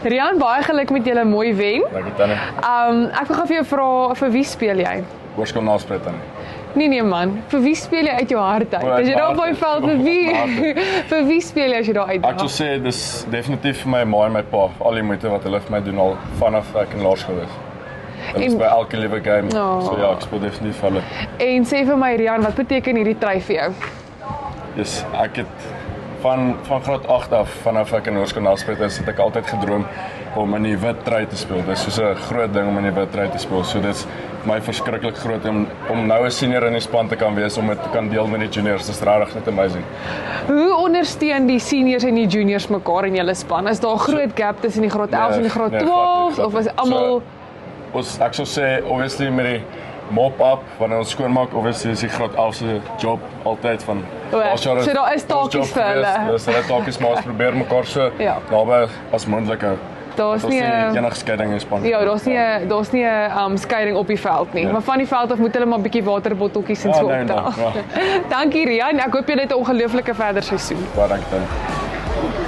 Rian, baie geluk met julle mooi wen. Dankie Tannie. Ek wil gou vir jou vra, vir wie speel jy? Hoërskool Naspruit Tannie. Nee man, vir wie speel jy uit jou hart uit? As jy daar op die veld, vir wie vir wie speel jy as jy daar uit? Ek sal sê dis definitief vir my ma en my pa, al die moeite wat hulle vir my doen al vanaf ek in laerskool is. Hulle is by elke liewe game. So ja, ek speel definitief vir hulle. En sê vir my Rian, wat beteken hierdie trui vir jou? Dis ek het van graad 8 af, vanaf ek in Hoërskool Naspruit is, het ek altyd gedroom om in die wit trui te speel. Dis soos 'n groot ding om in die wit trui te speel. So dit's vir my verskriklik groot om nou 'n senior in die span te kan wees, om dit te kan deel met die juniors. Dis regtig net amazing. Hoe ondersteun die seniors en die juniors mekaar in julle span? Is daar 'n groot gap tussen die graad 11 en die graad 12 of is almal Ek sou sê obviously met die mop-up wanneer ons skoonmaak, obviously is die graad 11 se job altyd van so daar is taakies vir hulle. Dis hulle taakies, maar ons probeer mekaar so naby as moontlik hou. Daar's nie enige skeiding in span. Ja, daar's nie 'n skeiding op die veld nie. Maar van die veld af moet hulle maar 'n bietjie waterbotteltjies en so optel. Dankie Rian, ek hoop jy het 'n ongelooflike verder seisoen. Baie dankie.